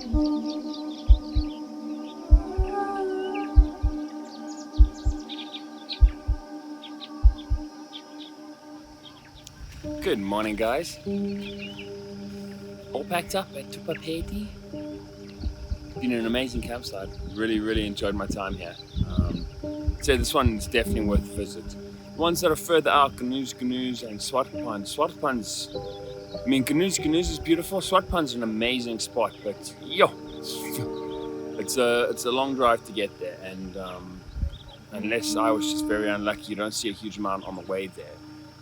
Good morning, guys. All packed up at Thupapedi. Been an amazing campsite. Really enjoyed my time here. So this one's definitely worth a visit. The ones that are further out, Ganoes and Swartpans. Swartpans, I mean, Ganoes is beautiful. Swartpans an amazing spot, but it's a long drive to get there, and unless I was just very unlucky, you don't see a huge amount on the way there.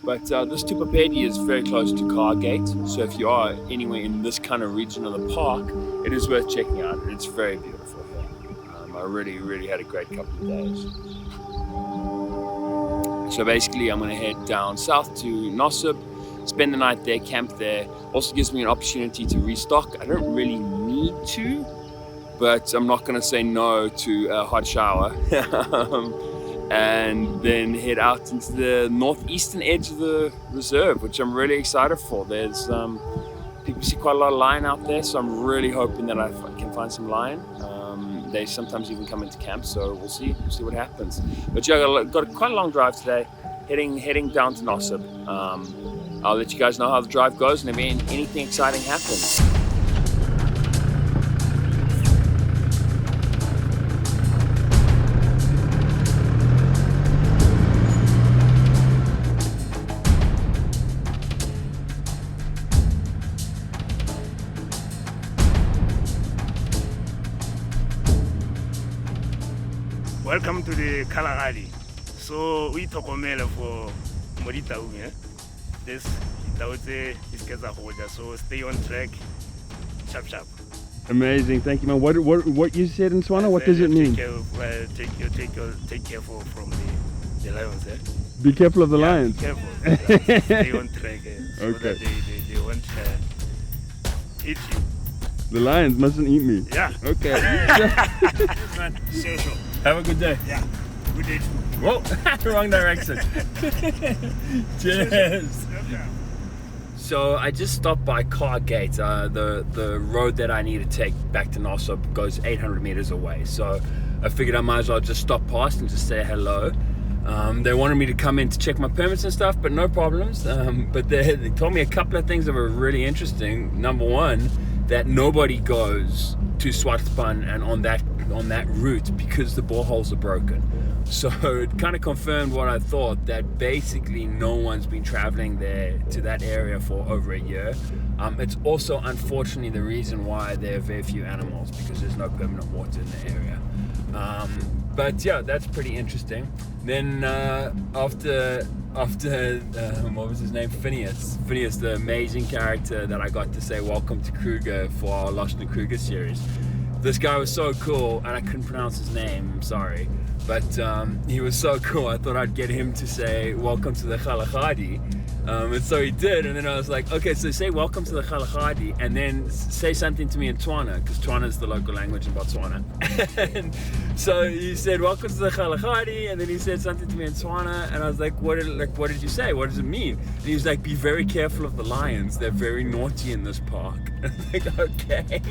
But this Thupapedi is very close to Kaa Gate, so if you are anywhere in this kind of region of the park, it is worth checking out. It's very beautiful here. I really had a great couple of days. So basically I'm going to head down south to Nossob, spend the night there, camp there. Also gives me an opportunity to restock. I don't really need to, but I'm not going to say no to a hot shower. And then head out into the northeastern edge of the reserve, which I'm really excited for. There's people see quite a lot of lion out there, so I'm really hoping that I can find some lion. They sometimes even come into camp, so we'll see what happens. But yeah, I got quite a long drive today, heading down to Nossob. I'll let you guys know how the drive goes, and if anything exciting happens. Welcome to the Kalahari. So we talk for Morita. This is Kgalagadi, so stay on track. Sharp. Amazing, thank you, man. What you said in Tswana? What does it mean? Take care from the lions. Be careful of the lions. Be careful. Stay on track. So Okay. That they won't eat you. The lions mustn't eat me. Yeah. Okay. Yes, man. Sure. Have a good day. Yeah. Good day. Whoa, wrong direction. Cheers. So I just stopped by Kaa Gate. The road that I need to take back to Nossob goes 800 meters away. So I figured I might as well just stop past and just say hello. They wanted me to come in to check my permits and stuff, but no problems. But they told me a couple of things that were really interesting. Number one, that nobody goes to Swartpan and on that route because the boreholes are broken. So it kind of confirmed what I thought, that basically no one's been traveling there to that area for over a year. It's also unfortunately the reason why there are very few animals, because there's no permanent water in the area. But yeah, that's pretty interesting. Then after what was his name? Phineas, the amazing character that I got to say welcome to Kruger for our Lost in Kruger series. This guy was so cool, and I couldn't pronounce his name, I'm sorry. But he was so cool, I thought I'd get him to say welcome to the Kgalagadi. And so he did, and then I was like, okay, so say welcome to the Kgalagadi, and then say something to me in Tswana, because Tswana is the local language in Botswana. And so he said welcome to the Kgalagadi, and then he said something to me in Tswana, and I was like, what did you say? What does it mean? And he was like, be very careful of the lions, they're very naughty in this park. And I'm like, okay.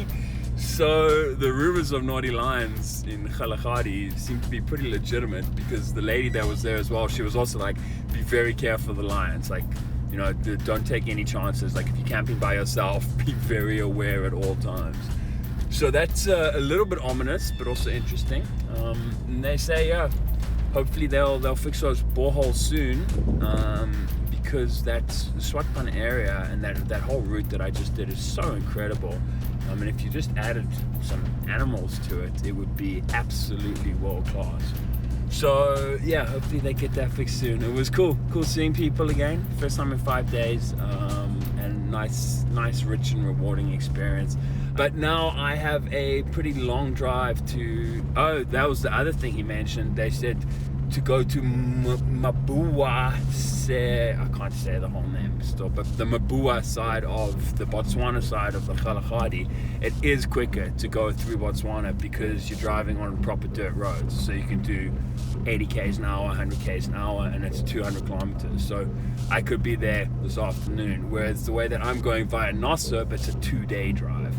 So the rumors of naughty lions in Kgalagadi seem to be pretty legitimate, because the lady that was there as well, she was also like, be very careful of the lions, like, you know, don't take any chances, like if you're camping by yourself, be very aware at all times. So that's a little bit ominous, but also interesting. And they say, yeah, hopefully they'll fix those boreholes soon, because that Swartpan area and that whole route that I just did is so incredible. And if you just added some animals to it, it would be absolutely world class. So yeah, hopefully they get that fixed soon. It was cool seeing people again, first time in 5 days, and nice, rich and rewarding experience. But now I have a pretty long drive to, that was the other thing he mentioned. They said to go to Mabua, I can't say the whole name still, but the Mabua side of the Botswana side of the Kalahari, it is quicker to go through Botswana because you're driving on proper dirt roads. So you can do 80 k's an hour, 100 k's an hour, and it's 200 kilometers. So I could be there this afternoon, whereas the way that I'm going via Nossob, it's a 2-day drive.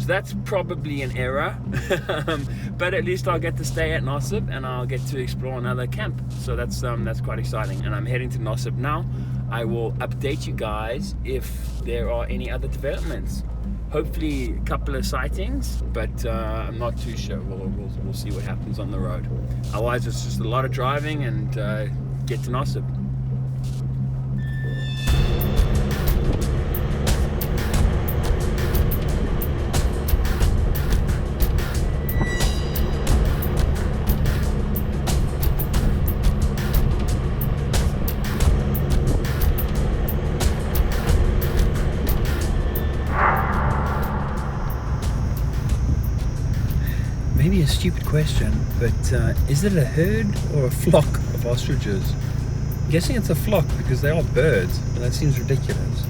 So that's probably an error, but at least I'll get to stay at Nossob and I'll get to explore another camp. So that's quite exciting. And I'm heading to Nossob now. I will update you guys if there are any other developments. Hopefully a couple of sightings, but I'm not too sure. We'll see what happens on the road. Otherwise, it's just a lot of driving and get to Nossob. Maybe a stupid question, but is it a herd or a flock of ostriches? I'm guessing it's a flock because they are birds, but that seems ridiculous.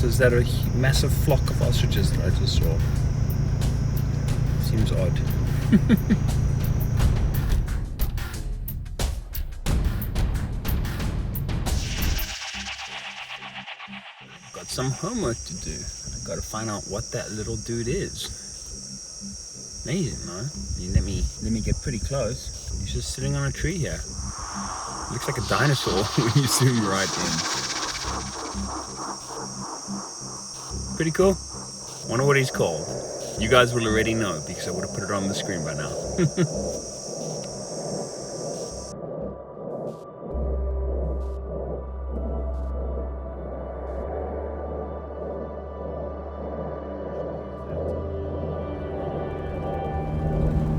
Is that a massive flock of ostriches that I just saw? Seems odd. Got some homework to do. I gotta find out what that little dude is. Amazing, no? Let me get pretty close. He's just sitting on a tree here. Looks like a dinosaur when you zoom right in. Pretty cool. Wonder what he's called. You guys will already know because I would have put it on the screen by now.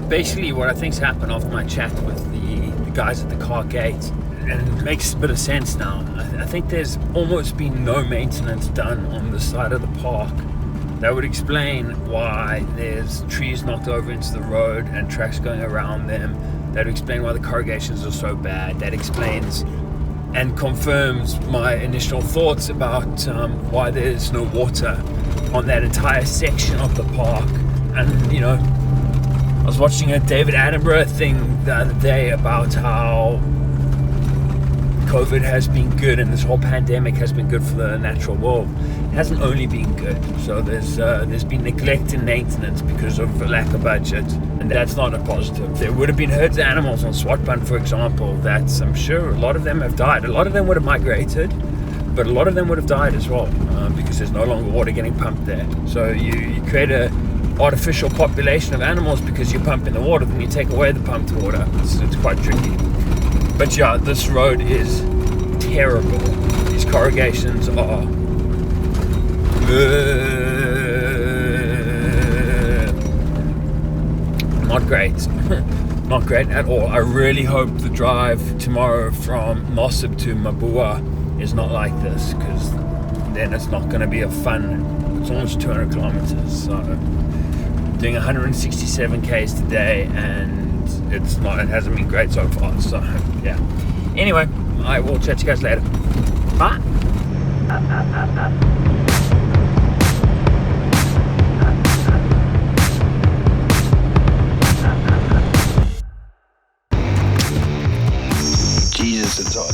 Basically, what I think's happened after my chat with the guys at the Kaa Gate, and it makes a bit of sense now. I think there's almost been no maintenance done on the side of the park. That would explain why there's trees knocked over into the road and tracks going around them. That would explain why the corrugations are so bad. That explains and confirms my initial thoughts about why there's no water on that entire section of the park. And you know, I was watching a David Attenborough thing the other day about how COVID has been good and this whole pandemic has been good for the natural world. It hasn't only been good. So there's been neglect and maintenance because of a lack of budget, and that's not a positive. There would have been herds of animals on Swatbund, for example, that I'm sure a lot of them have died. A lot of them would have migrated, but a lot of them would have died as well because there's no longer water getting pumped there. So you create a artificial population of animals because you pump in the water, then you take away the pumped water. It's quite tricky. But yeah, this road is terrible. These corrugations are not great. Not great at all. I really hope the drive tomorrow from Nossob to Mabua is not like this, because then it's not going to be a fun. It's almost 200 kilometers, so doing 167 k's today, and it hasn't been great so far. So yeah. Anyway, I will chat to you guys later. Bye. Jesus, it's hot.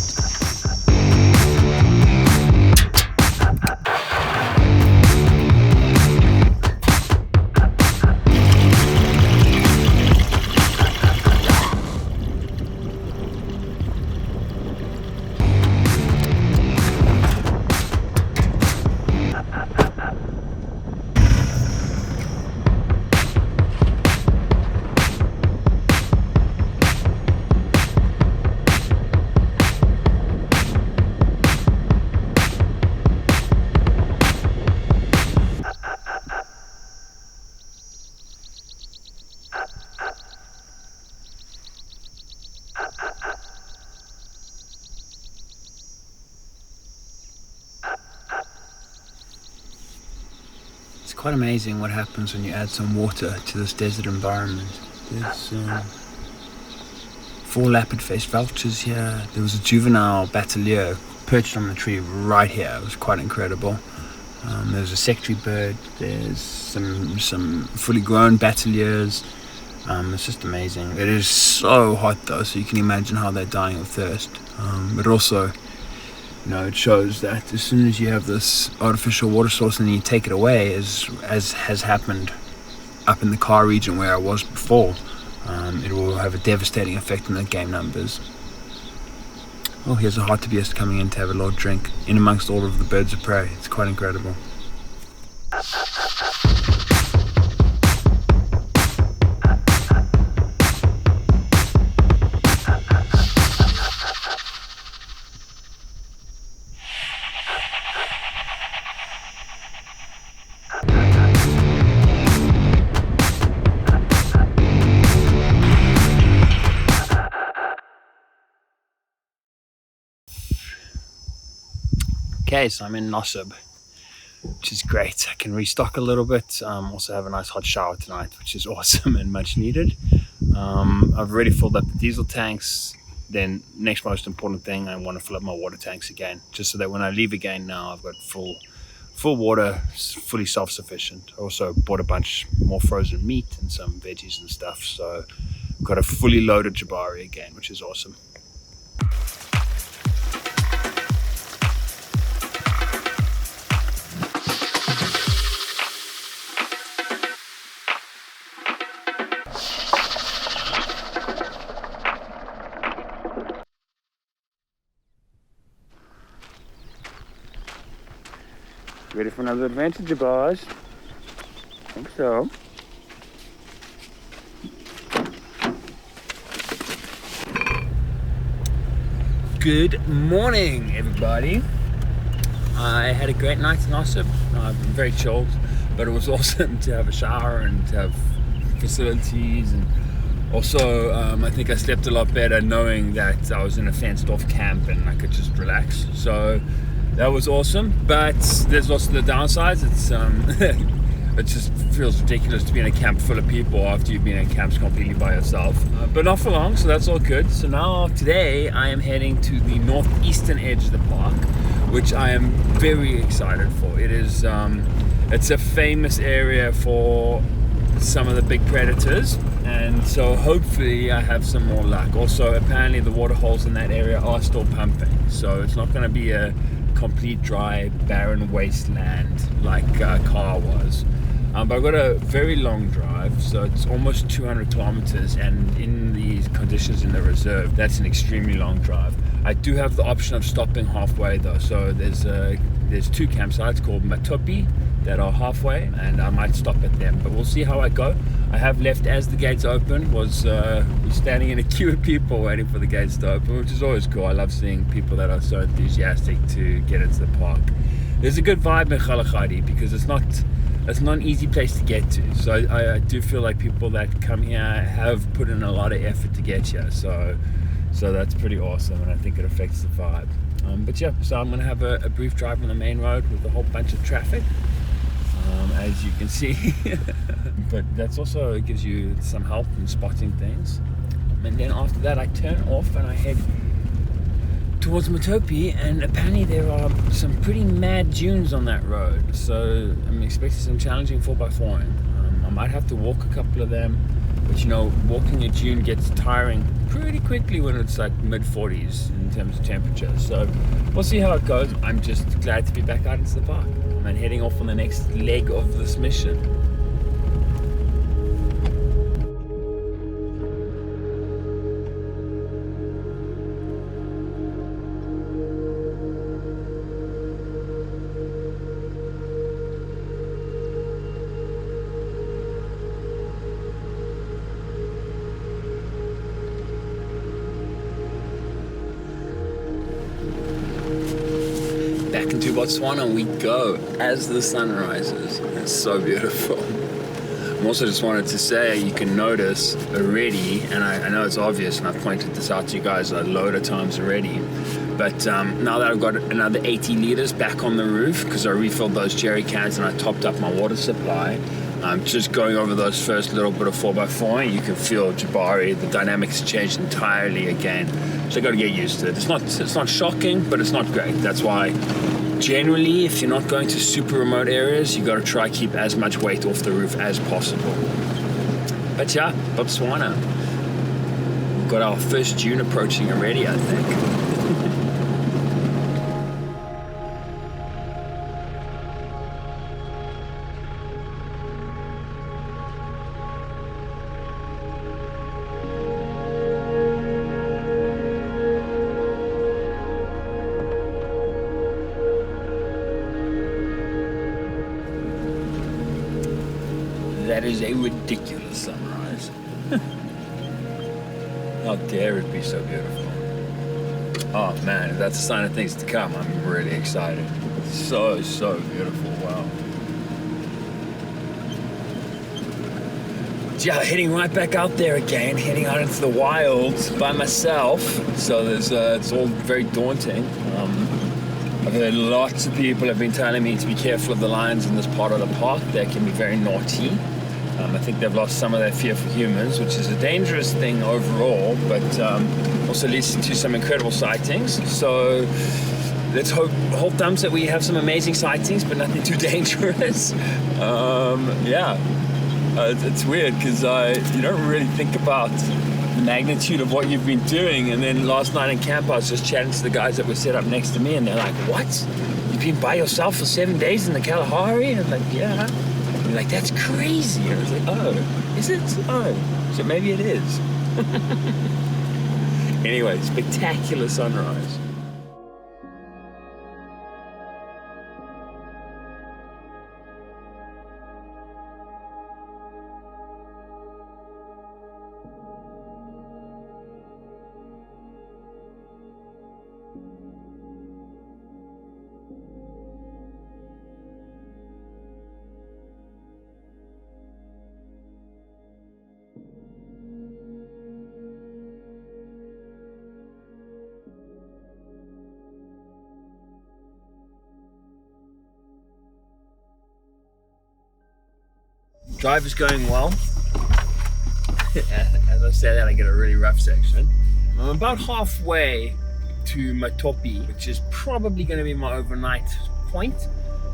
It's quite amazing what happens when you add some water to this desert environment. There's 4 leopard-faced vultures here. There was a juvenile batelier perched on the tree right here. It was quite incredible. There's a secretary bird. There's some fully grown bateliers. It's just amazing. It is so hot though, so you can imagine how they're dying of thirst. But also it shows that as soon as you have this artificial water source and you take it away, as has happened up in the Kaa region where I was before, it will have a devastating effect on the game numbers. Oh, here's a hartebeest coming in to have a little drink in amongst all of the birds of prey. It's quite incredible. Okay, so I'm in Nossob, which is great. I can restock a little bit. Also have a nice hot shower tonight, which is awesome and much needed. I've already filled up the diesel tanks. Then next most important thing, I want to fill up my water tanks again, just so that when I leave again now, I've got full water, fully self-sufficient. I also bought a bunch more frozen meat and some veggies and stuff, so I've got a fully loaded Jabari again, which is awesome. Ready for another adventure, Jabars? I think so. Good morning, everybody. I had a great night in Nossob. I've been very chilled, but it was awesome to have a shower and to have facilities, and also I think I slept a lot better knowing that I was in a fenced-off camp and I could just relax. So that was awesome, but there's also the downsides. It's it just feels ridiculous to be in a camp full of people after you've been in camps completely by yourself. But not for long, so that's all good. So now today I am heading to the northeastern edge of the park, which I am very excited for. It is it's a famous area for some of the big predators, and so hopefully I have some more luck. Also, apparently the water holes in that area are still pumping, so it's not going to be a complete dry barren wasteland like Kaa was. But I've got a very long drive, so it's almost 200 kilometers, and in these conditions in the reserve, that's an extremely long drive. I do have the option of stopping halfway though, so there's two campsites called Matopi that are halfway, and I might stop at them, but we'll see how I go. I have left as the gates open, was standing in a queue of people waiting for the gates to open, which is always cool. I love seeing people that are so enthusiastic to get into the park. There's a good vibe in Kgalagadi because it's not an easy place to get to, so I do feel like people that come here have put in a lot of effort to get here, so that's pretty awesome, and I think it affects the vibe. But yeah, so I'm going to have a brief drive on the main road with a whole bunch of traffic, as you can see. But that's also, it gives you some help in spotting things. And then after that I turn off and I head towards Matopi, and apparently there are some pretty mad dunes on that road, so I'm expecting some challenging 4x4. I might have to walk a couple of them, but you know, walking a dune gets tiring pretty quickly when it's like mid-40s in terms of temperature, so we'll see how it goes. I'm just glad to be back out into the park and heading off on the next leg of this mission. Back into Botswana we go as the sun rises. It's so beautiful. I also just wanted to say, you can notice already, and I know it's obvious and I've pointed this out to you guys a load of times already, but now that I've got another 80 liters back on the roof because I refilled those jerry cans and I topped up my water supply, just going over those first little bit of 4x4, you can feel Jabari, the dynamics changed entirely again. So I got to get used to it. It's not shocking, but it's not great. That's why generally, if you're not going to super remote areas, you got to try keep as much weight off the roof as possible. But yeah, Botswana. We've got our first dune approaching already, I think. That is a ridiculous sunrise. How dare it be so beautiful. Oh man, if that's a sign of things to come, I'm really excited. So beautiful, wow. Yeah, heading right back out there again, heading out into the wilds by myself. So there's, it's all very daunting. I've heard lots of people have been telling me to be careful of the lions in this part of the park. They can be very naughty. I think they've lost some of their fear for humans, which is a dangerous thing overall, but also leads to some incredible sightings. So let's hold thumbs that we have some amazing sightings, but nothing too dangerous. Yeah. It's weird because you don't really think about the magnitude of what you've been doing, and then last night in camp I was just chatting to the guys that were set up next to me, and they're like, what? You've been by yourself for 7 days in the Kalahari? And I'm like, yeah. And they're like, that's crazy. And I was like, oh, is it? Oh, so maybe it is. Anyway, spectacular sunrise. Drive is going well. As I say that, I get a really rough section. I'm about halfway to Matopi, which is probably going to be my overnight point.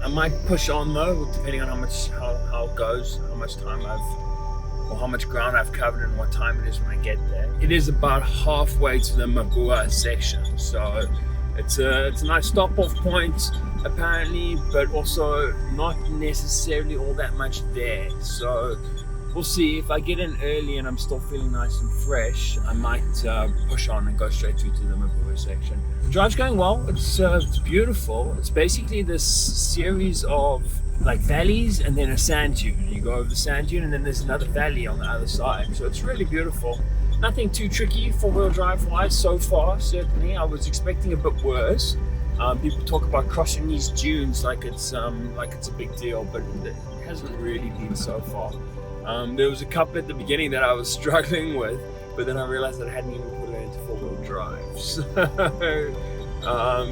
I might push on though, depending on how it goes, how much time or how much ground I've covered and what time it is when I get there. It is about halfway to the Mabua section, so it's a nice stop-off point apparently, but also not necessarily all that much there. So we'll see. If I get in early and I'm still feeling nice and fresh, I might push on and go straight through to the Mabua section. The drive's going well. It's beautiful. It's basically this series of like valleys and then a sand dune. You go over the sand dune and then there's another valley on the other side. So it's really beautiful. Nothing too tricky four-wheel drive wise so far, certainly. I was expecting a bit worse. People talk about crossing these dunes like it's a big deal, but it hasn't really been so far. There was a couple at the beginning that I was struggling with, but then I realized that I hadn't even put it into four-wheel drive.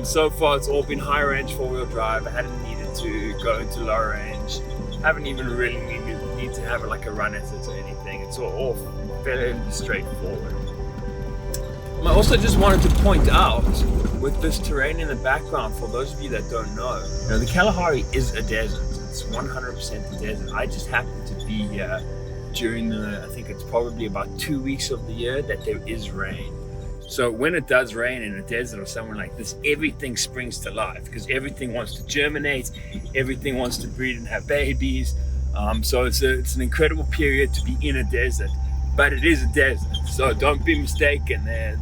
So far it's all been high range four-wheel drive. I hadn't needed to go into low range. I haven't even really need to have like a run at it or anything. It's all fairly straightforward. I also just wanted to point out, with this terrain in the background, for those of you that don't know, the Kalahari is a desert. It's 100% a desert. I just happened to be here during I think it's probably about 2 weeks of the year that there is rain. So when it does rain in a desert or somewhere like this, everything springs to life because everything wants to germinate, everything wants to breed and have babies. So it's an incredible period to be in a desert. But it is a desert, so don't be mistaken. They're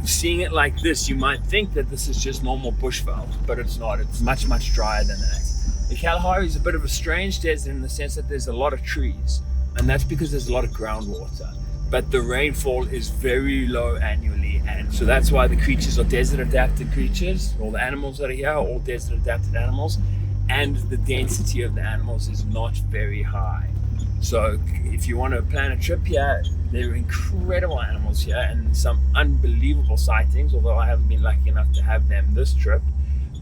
seeing it like this, you might think that this is just normal bushveld, but it's not. It's much drier than that. The Kalahari is a bit of a strange desert in the sense that there's a lot of trees, and that's because there's a lot of groundwater. But the rainfall is very low annually, and so that's why the creatures are desert adapted creatures. All the animals that are here are all desert adapted animals, and the density of the animals is not very high. So if you want to plan a trip here, there are incredible animals here and some unbelievable sightings, although I haven't been lucky enough to have them this trip.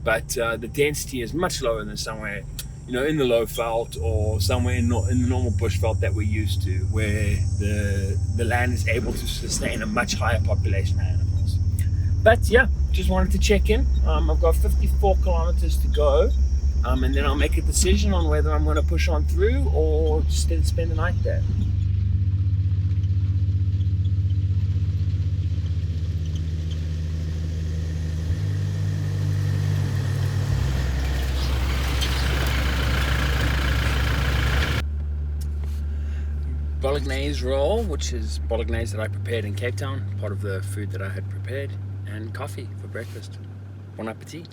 But the density is much lower than somewhere, in the low veld or somewhere in the normal bush veld that we're used to, where the land is able to sustain a much higher population of animals. But yeah, just wanted to check in. I've got 54 kilometers to go. And then I'll make a decision on whether I'm going to push on through or just spend the night there. Bolognese roll, which is bolognese that I prepared in Cape Town, part of the food that I had prepared, and coffee for breakfast. Bon appetit.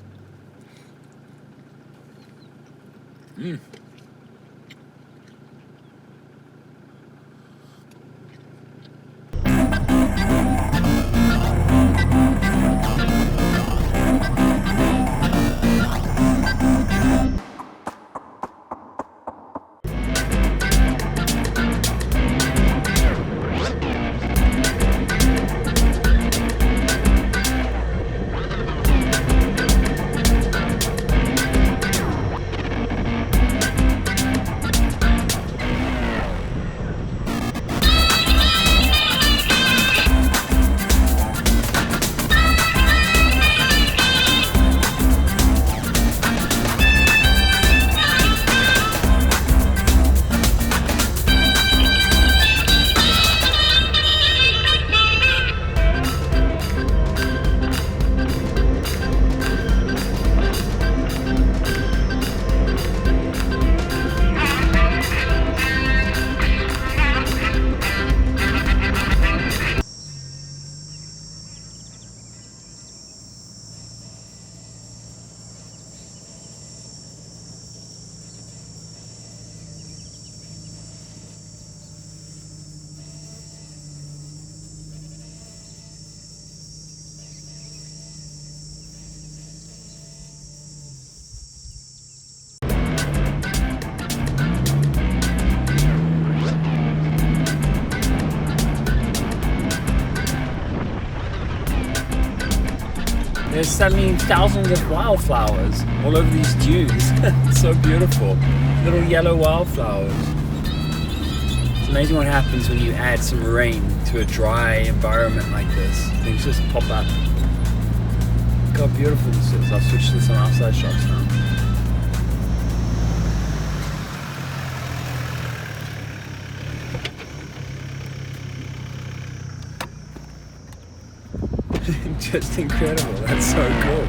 there's suddenly thousands of wildflowers all over these dunes. It's so beautiful. Little yellow wildflowers. It's amazing what happens when you add some rain to a dry environment like this. Things just pop up. Look how beautiful this is. I'll switch to some outside shots now. Just incredible. That's so cool.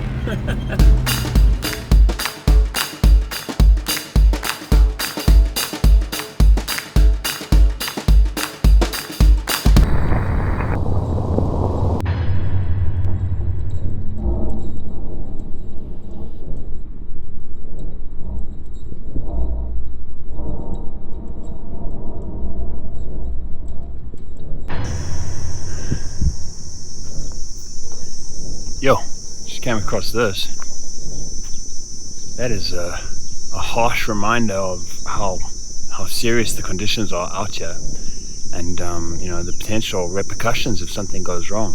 Yo, just came across this. That is a harsh reminder of how serious the conditions are out here, and you know, the potential repercussions if something goes wrong.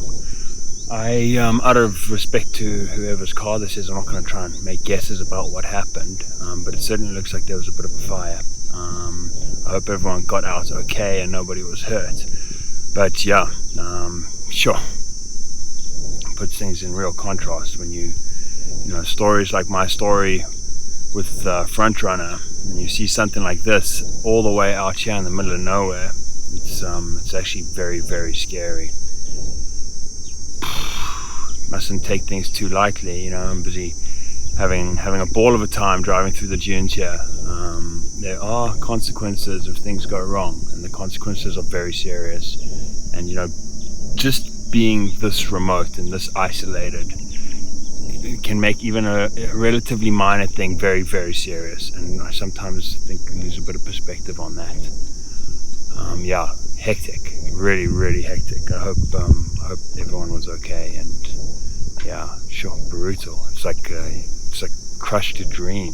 I, out of respect to whoever's car this is, I'm not going to try and make guesses about what happened, but it certainly looks like there was a bit of a fire. I hope everyone got out okay and nobody was hurt. But yeah, sure. Puts things in real contrast when you know, stories like my story with Front Runner, and you see something like this all the way out here in the middle of nowhere. It's actually very, very scary. Mustn't take things too lightly, you know. I'm busy having a ball of a time driving through the dunes here. There are consequences if things go wrong, and the consequences are very serious. And you know, just being this remote and this isolated, it can make even a relatively minor thing very, very serious, and I sometimes think lose a bit of perspective on that. Yeah, hectic, really, really hectic. I hope everyone was okay, and yeah, sure, brutal. It's like crushed a dream.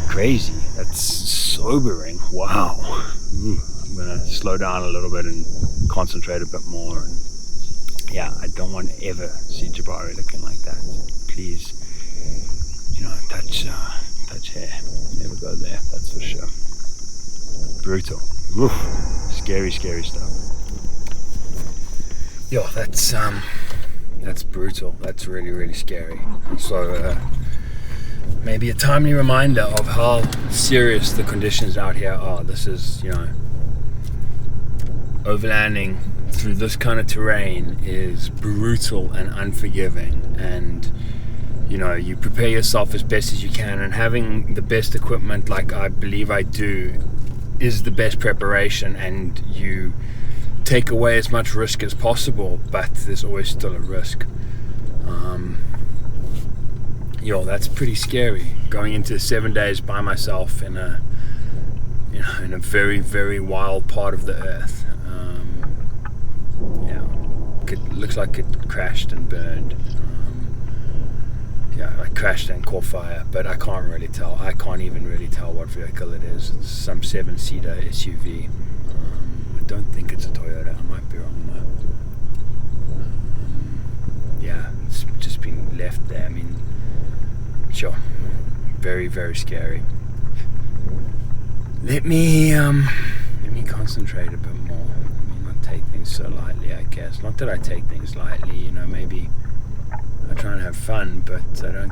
Crazy. That's sobering. Wow. I'm gonna slow down a little bit and concentrate a bit more. And yeah, I don't want to ever see Jabari looking like that. Please, you know, touch hair. Never go there, that's for sure. Brutal. Oof. Scary, scary stuff. Yo, that's brutal. That's really, really scary. So, maybe a timely reminder of how serious the conditions out here are. This is, you know, overlanding through this kind of terrain is brutal and unforgiving, and you know, you prepare yourself as best as you can, and having the best equipment, like I believe I do, is the best preparation, and you take away as much risk as possible, but there's always still a risk. Yo, that's pretty scary, going into 7 days by myself in a, you know, in a very, very wild part of the earth. Yeah, it looks like it crashed and burned. Yeah, I crashed and caught fire, but I can't really tell. I can't even really tell what vehicle it is. It's some 7-seater SUV. I don't think it's a Toyota. I might be wrong though. Yeah, it's just been left there. I mean, sure, very, very scary. Let me concentrate a bit more. Not take things so lightly, I guess. Not that I take things lightly, you know, maybe I try and have fun, but I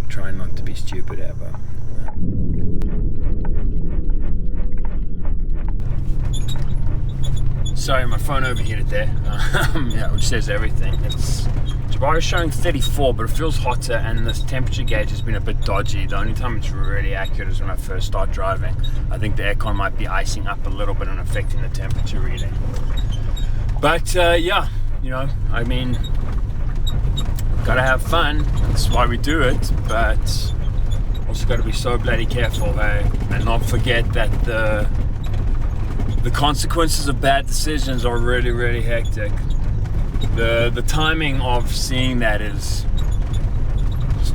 try not to be stupid ever. Sorry, my phone overheated there. Yeah, which says everything. Jabari's showing 34, but it feels hotter, and this temperature gauge has been a bit dodgy. The only time it's really accurate is when I first start driving. I think the aircon might be icing up a little bit and affecting the temperature reading. But yeah, you know, I mean, gotta have fun. That's why we do it, but also gotta be so bloody careful, hey? And not forget that the consequences of bad decisions are really, really hectic. The timing of seeing that is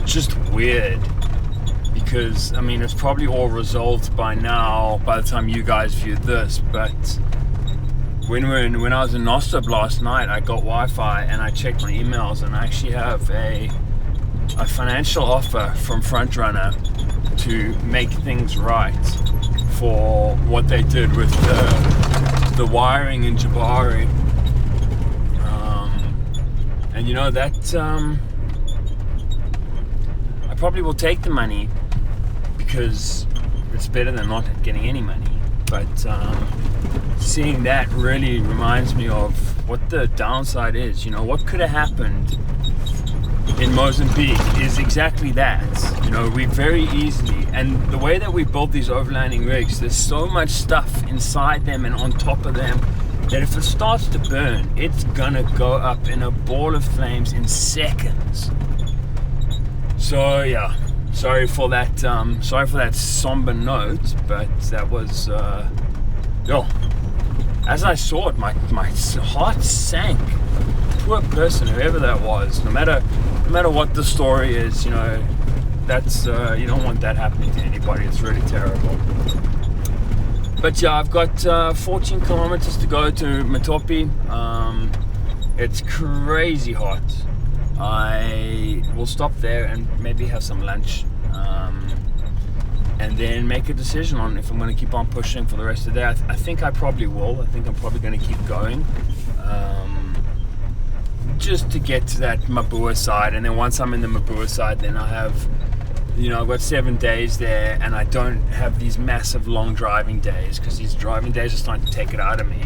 just weird, because I mean, it's probably all resolved by now by the time you guys view this, but when I was in Nossob last night, I got Wi-Fi and I checked my emails, and I actually have a financial offer from Frontrunner to make things right for what they did with the wiring in Jabari. And you know that I probably will take the money because it's better than not getting any money. But seeing that really reminds me of what the downside is. You know, what could have happened in Mozambique is exactly that. You know, we very easily, and the way that we built these overlanding rigs, there's so much stuff inside them and on top of them that if it starts to burn, it's gonna go up in a ball of flames in seconds. So yeah, sorry for that somber note, but that was as I saw it, my heart sank. Poor person, whoever that was. No matter what the story is, you know, that's you don't want that happening to anybody. It's really terrible. But yeah, I've got 14 kilometers to go to Matopi. It's crazy hot. I will stop there and maybe have some lunch, and then make a decision on if I'm going to keep on pushing for the rest of the day. I think I probably will. I think I'm probably going to keep going, just to get to that Mabua side. And then once I'm in the Mabua side, then I have, you know, I've got 7 days there, and I don't have these massive long driving days, because these driving days are starting to take it out of me.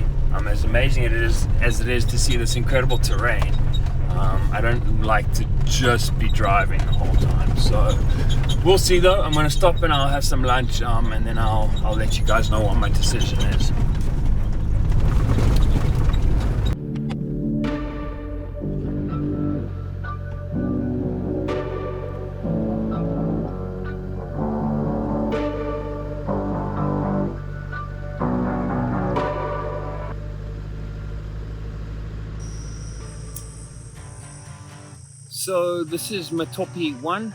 As amazing as it is to see this incredible terrain, I don't like to just be driving the whole time. So we'll see though. I'm going to stop and I'll have some lunch, and then I'll let you guys know what my decision is. So this is Matopi 1.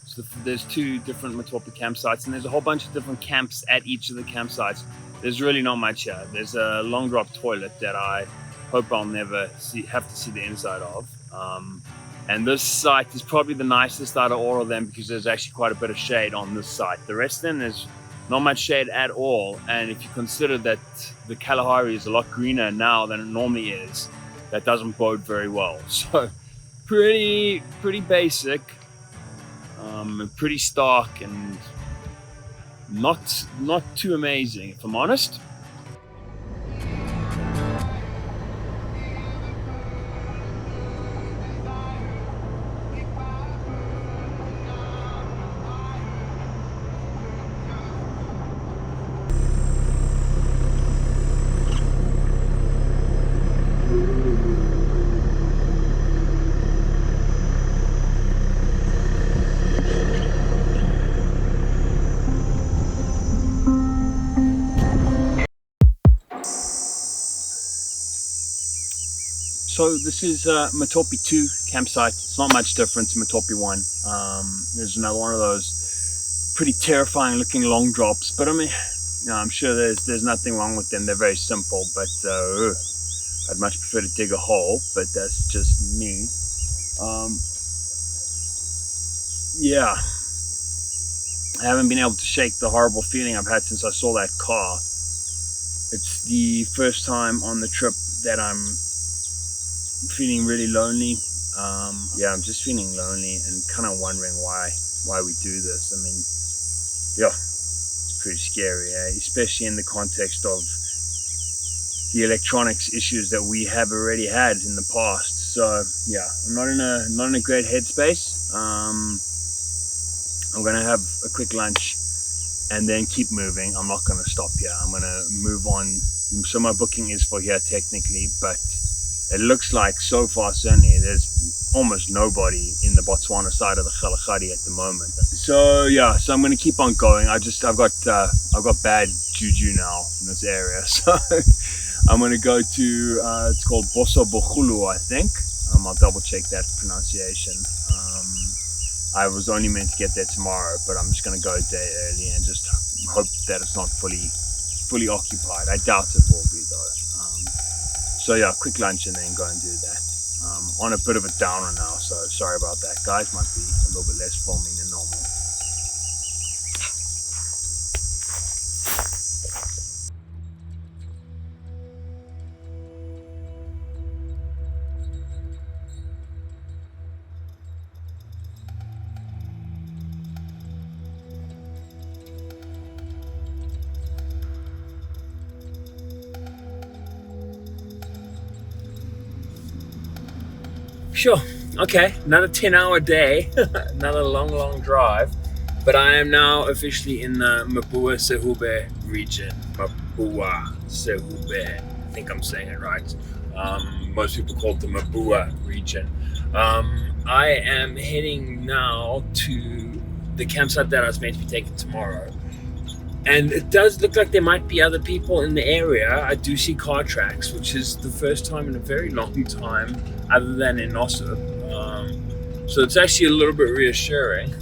So there's 2 different Matopi campsites, and there's a whole bunch of different camps at each of the campsites. There's really not much here. There's a long drop toilet that I hope I'll never have to see the inside of. And this site is probably the nicest out of all of them, because there's actually quite a bit of shade on this site. The rest of them, there's not much shade at all. And if you consider that the Kalahari is a lot greener now than it normally is, that doesn't bode very well. So pretty basic, pretty stark, and not too amazing, if I'm honest. So this is Matopi 2 campsite. It's not much different to Matopi 1. There's another one of those pretty terrifying looking long drops, but I mean, you know, I'm sure there's nothing wrong with them. They're very simple, but I'd much prefer to dig a hole, but that's just me. Yeah, I haven't been able to shake the horrible feeling I've had since I saw that car. It's the first time on the trip that I'm feeling really lonely. Yeah, I'm just feeling lonely and kind of wondering why we do this. I mean, yeah, it's pretty scary, especially in the context of the electronics issues that we have already had in the past. So yeah, I'm not in a great headspace. I'm gonna have a quick lunch and then keep moving. I'm not gonna stop here. I'm gonna move on. So my booking is for here technically, but it looks like so far certainly there's almost nobody in the Botswana side of the Kgalagadi at the moment. So yeah, so I'm going to keep on going. I've got bad juju now in this area, so I'm going to go to it's called Bosobogolo, I think. I'll double check that pronunciation. I was only meant to get there tomorrow, but I'm just going to go a day early and just hope that it's not fully fully occupied. I doubt it will be though. So yeah, quick lunch and then go and do that. On a bit of a downer now, so sorry about that, guys. Might be a little bit less filming than normal. Sure, okay, another 10-hour day, another long drive, but I am now officially in the Mabuasehube region. Mabuasehube, I think I'm saying it right. Most people call it the Mabua region. I am heading now to the campsite that I was meant to be taking tomorrow. And it does look like there might be other people in the area. I do see car tracks, which is the first time in a very long time, other than in Nossob. So it's actually a little bit reassuring.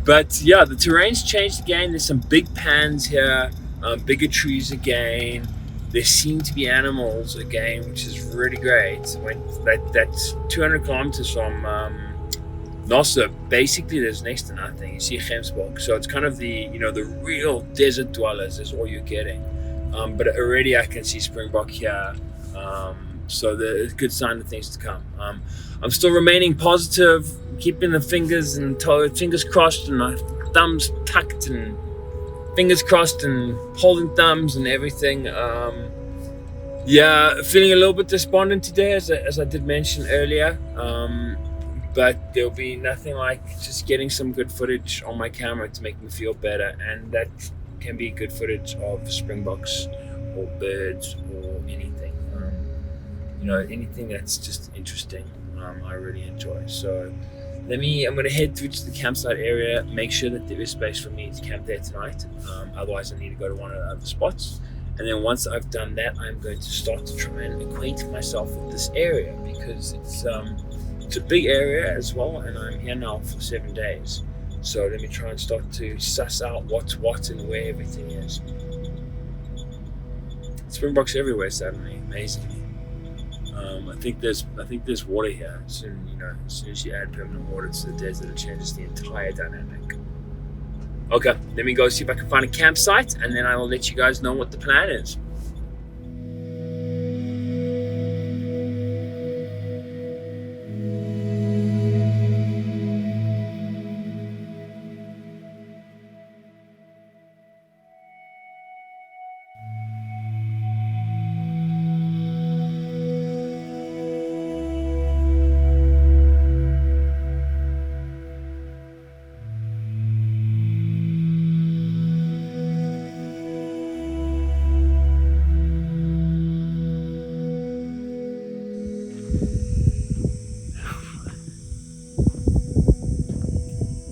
But yeah, the terrain's changed again. There's some big pans here, bigger trees again. There seem to be animals again, which is really great. That's 200 kilometers from Nossob. Basically there's next to nothing. You see Gemsbok, so it's kind of the the real desert dwellers is all you're getting. But already I can see springbok here, so there's a good sign of things to come. I'm still remaining positive, keeping the fingers crossed and my thumbs tucked and fingers crossed and holding thumbs and everything. Yeah, feeling a little bit despondent today, as I did mention earlier. But there'll be nothing like just getting some good footage on my camera to make me feel better, and that can be good footage of springboks or birds or anything. Anything that's just interesting. I really enjoy. So I'm gonna head through to the campsite area, make sure that there is space for me to camp there tonight. Otherwise I need to go to one of the other spots. And then once I've done that, I'm going to start to try and acquaint myself with this area, because it's a big area as well, and I'm here now for 7 days. So let me try and start to suss out what's what and where everything is. Springboks everywhere suddenly, amazingly. I think there's water here. Soon, as soon as you add permanent water to the desert, it changes the entire dynamic. Okay, let me go see if I can find a campsite, and then I will let you guys know what the plan is.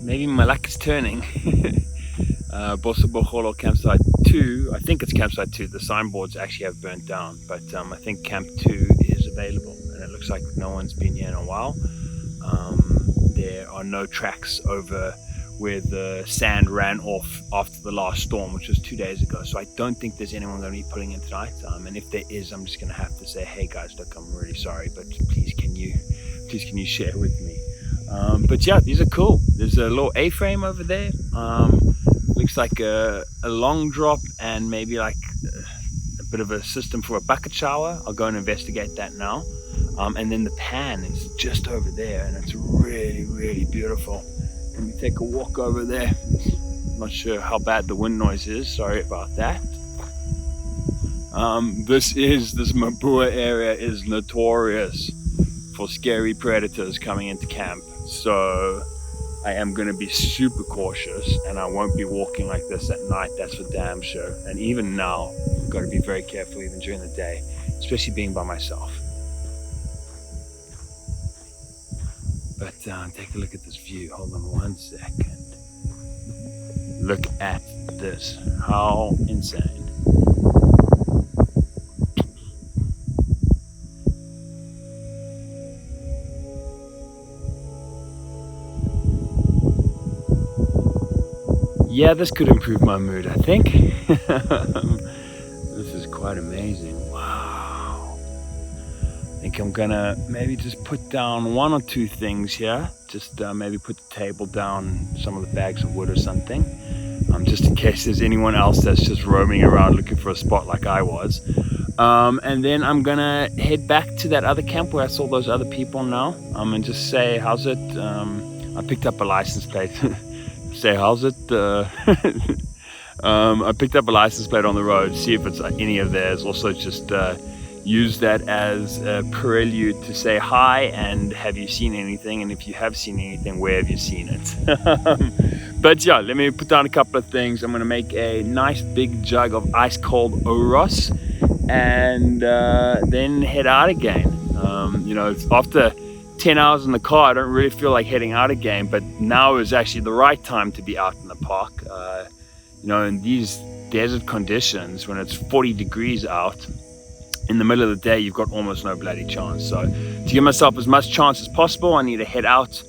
Maybe my luck is turning. Bosobogolo Campsite 2, I think it's Campsite 2, the signboards actually have burnt down, but I think Camp 2 is available, and it looks like no one's been here in a while. There are no tracks over where the sand ran off after the last storm, which was 2 days ago, so I don't think there's anyone going to be pulling in tonight, and if there is, I'm just going to have to say, hey guys, look, I'm really sorry, but please can you share with me? But yeah, these are cool. There's a little A-frame over there. Looks like a long drop and maybe like a bit of a system for a bucket shower. I'll go and investigate that now. And then the pan is just over there, and it's really, really beautiful. Let me take a walk over there. Not sure how bad the wind noise is. Sorry about that. This Mabua area is notorious for scary predators coming into camp. So I am going to be super cautious, and I won't be walking like this at night, that's for damn sure. And even now, I've got to be very careful even during the day, especially being by myself. But take a look at this view. Hold on 1 second. Look at this. How insane. yeah, this could improve my mood, I think. This is quite amazing. Wow. I think I'm gonna maybe just put down 1 or 2 things here. Just maybe put the table down, some of the bags of wood or something. Just in case there's anyone else that's just roaming around looking for a spot like I was. And then I'm gonna head back to that other camp where I saw those other people now, and just say, how's it? I picked up a license plate. Say, how's it? I picked up a license plate on the road, see if it's any of theirs. Also just use that as a prelude to say hi and have you seen anything, and if you have seen anything, where have you seen it? But yeah, let me put down a couple of things. I'm gonna make a nice big jug of ice cold Oros and then head out again. You know, it's after 10 hours in the car, I don't really feel like heading out again, but now is actually the right time to be out in the park. You know, in these desert conditions, when it's 40 degrees out in the middle of the day, you've got almost no bloody chance. So to give myself as much chance as possible, I need to head out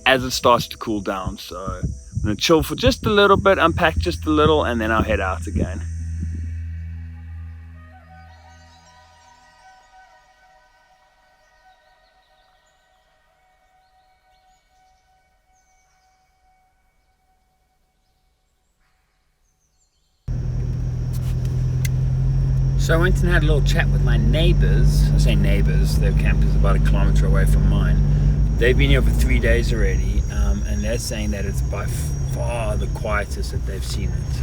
as it starts to cool down. So I'm gonna chill for just a little bit, unpack just a little, and then I'll head out again. So I went and had a little chat with my neighbors. I say neighbors, their camp is about 1 kilometer away from mine. They've been here for 3 days already, and they're saying that it's by far the quietest that they've seen it.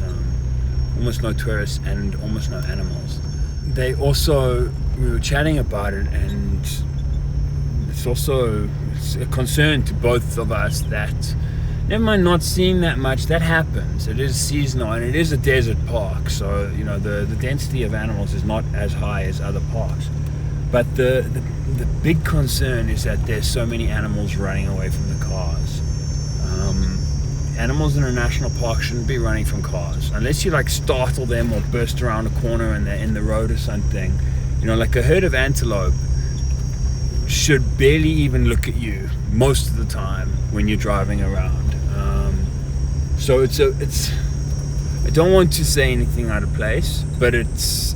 Almost no tourists and almost no animals. We were chatting about it, and it's also a concern to both of us that never mind not seeing that much, that happens. It is seasonal and it is a desert park, so you know the density of animals is not as high as other parks. But the big concern is that there's so many animals running away from the cars. Animals in a national park shouldn't be running from cars unless you like startle them or burst around a corner and they're in the road or something. You know, like a herd of antelope should barely even look at you most of the time when you're driving around. So it's I don't want to say anything out of place, but it's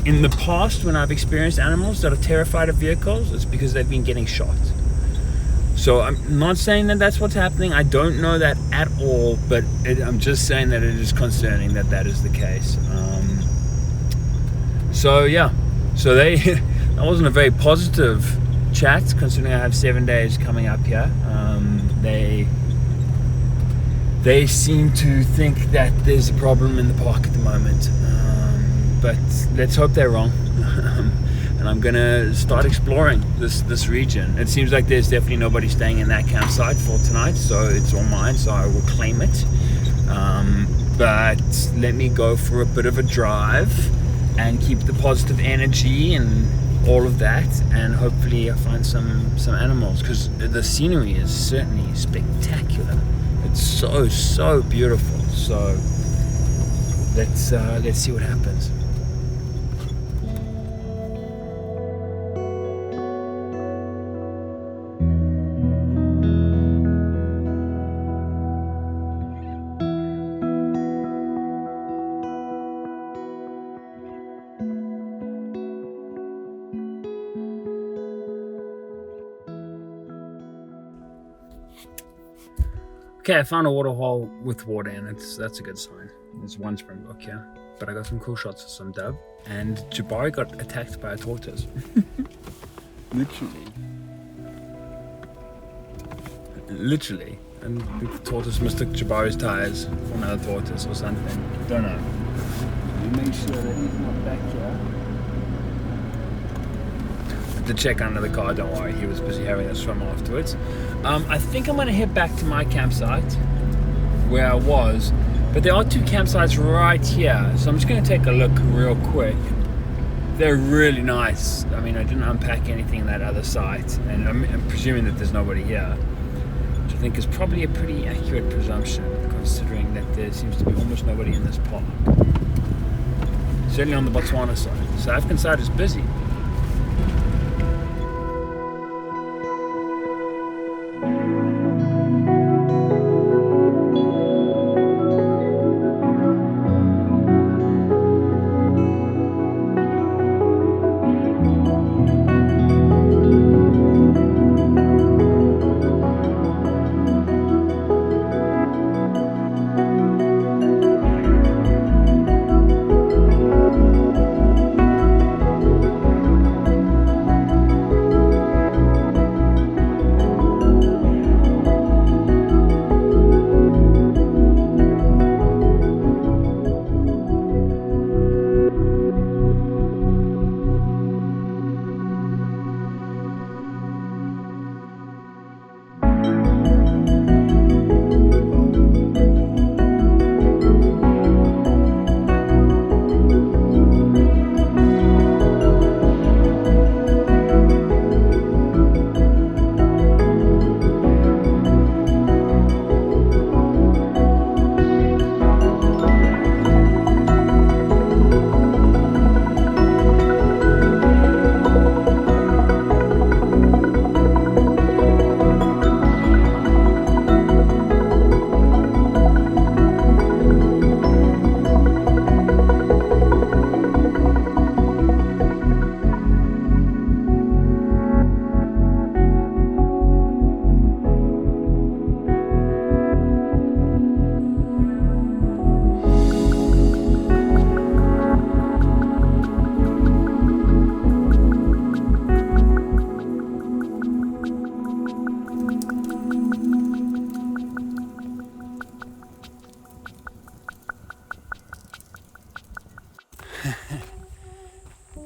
in the past when I've experienced animals that are terrified of vehicles, it's because they've been getting shot. So I'm not saying that that's what's happening. I don't know that at all, but I'm just saying that it is concerning that that is the case. So yeah, so that wasn't a very positive chat, considering I have 7 days coming up here. They seem to think that there's a problem in the park at the moment, but let's hope they're wrong. And I'm gonna start exploring this region. It seems like there's definitely nobody staying in that campsite for tonight, so it's all mine, so I will claim it. But let me go for a bit of a drive and keep the positive energy and all of that, and hopefully I find some animals, because the scenery is certainly spectacular. It's so beautiful. So let's see what happens. Okay, I found a waterhole with water in it. That's a good sign. There's one springbok here, but I got some cool shots of some dove. And Jabari got attacked by a tortoise. Literally. And the tortoise mistook Jabari's tires for another tortoise or something. Don't know. Make sure that he's not back here. To check under the car, don't worry, he was busy having a swim afterwards. I think I'm gonna head back to my campsite where I was, but there are 2 campsites right here, so I'm just gonna take a look real quick. They're really nice. I mean, I didn't unpack anything in that other site, and I'm presuming that there's nobody here, which I think is probably a pretty accurate presumption, considering that there seems to be almost nobody in this park. Certainly on the Botswana side. South African side is busy.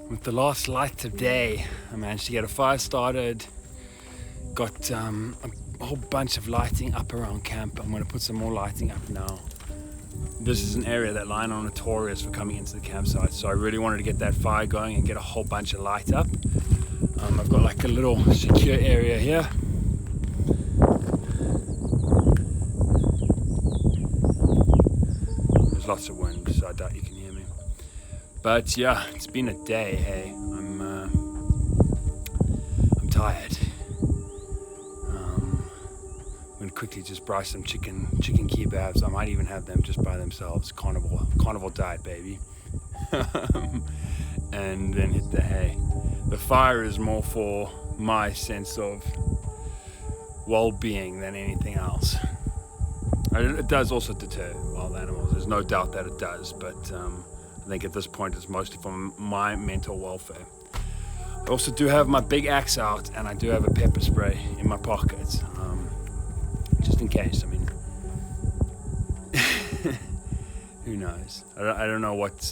with the last light of day, I managed to get a fire started. Got a whole bunch of lighting up around camp. I'm going to put some more lighting up now. This is an area that Lion are notorious for coming into the campsite, so I really wanted to get that fire going and get a whole bunch of light up. I've got like a little secure area here. There's lots of wind, so I doubt you can hear me. But yeah, it's been a day. Hey, I'm tired. I'm gonna quickly just buy some chicken kebabs. I might even have them just by themselves. Carnival diet, baby. And then hit the hay. The fire is more for my sense of well-being than anything else. It does also deter wild animals. There's no doubt that it does, but I think at this point it's mostly for my mental welfare. I also do have my big axe out, and I do have a pepper spray in my pocket, just in case. I mean, who knows? I don't know what's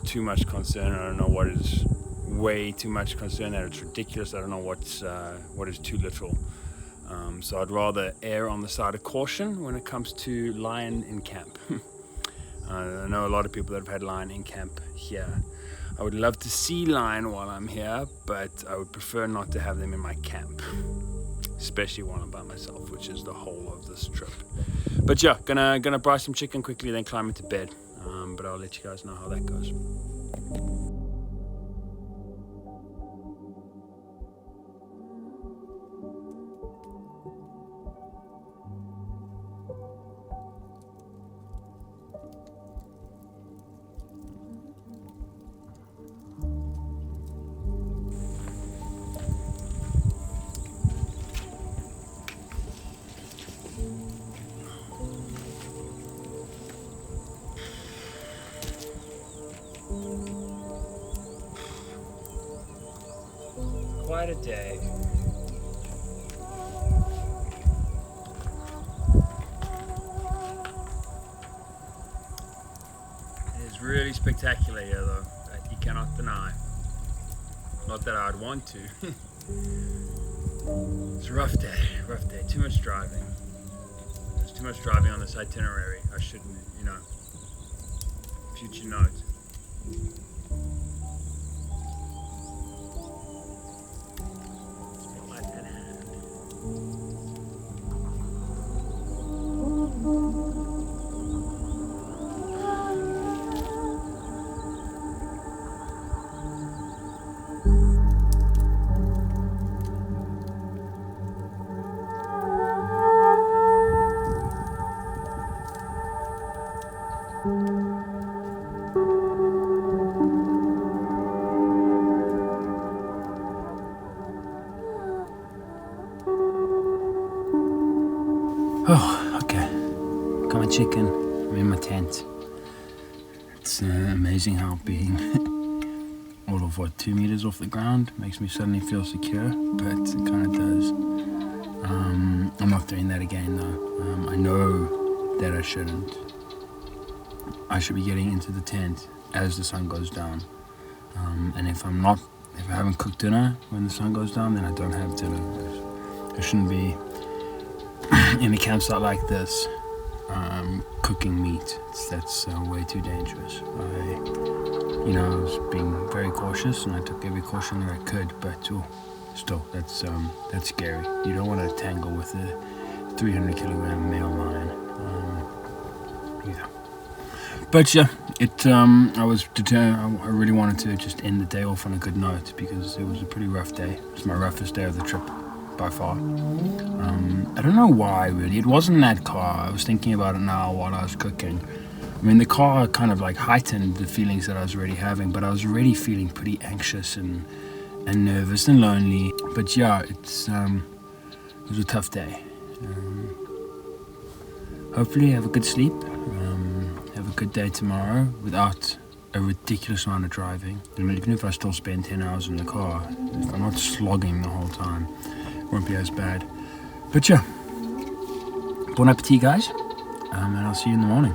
too much concern. I don't know what is way too much concern, that it's ridiculous. I don't know what is too literal. So I'd rather err on the side of caution when it comes to lion in camp. I know a lot of people that have had lion in camp here. I would love to see lion while I'm here, but I would prefer not to have them in my camp, especially while I'm by myself, which is the whole of this trip. But yeah, gonna buy some chicken quickly, then climb into bed. But I'll let you guys know how that goes. Quite a day. It is really spectacular here, though, that you cannot deny. Not that I'd want to. It's a rough day, too much driving. There's too much driving on this itinerary. I shouldn't, future note. Oh, okay. Got my chicken. I'm in my tent. It's amazing how being all of 2 meters off the ground makes me suddenly feel secure, but it kind of does. I'm not doing that again though. I know that I shouldn't. I should be getting into the tent as the sun goes down. And if I haven't cooked dinner when the sun goes down, then I don't have dinner. I shouldn't be in a campsite like this cooking meat. That's way too dangerous. I was being very cautious, and I took every caution that I could, but still, that's scary. You don't want to tangle with a 300 kilogram male lion either. But yeah, I was determined. I really wanted to just end the day off on a good note, because it was a pretty rough day. It was my roughest day of the trip by far. I don't know why, really. It wasn't that car. I was thinking about it now while I was cooking. I mean, the car kind of like heightened the feelings that I was already having, but I was already feeling pretty anxious and nervous and lonely. But yeah, it was a tough day. Hopefully have a good sleep, have a good day tomorrow without a ridiculous amount of driving. I mean, even if I still spend 10 hours in the car, if I'm not slogging the whole time, it won't be as bad. But yeah, bon appetit, guys, and I'll see you in the morning.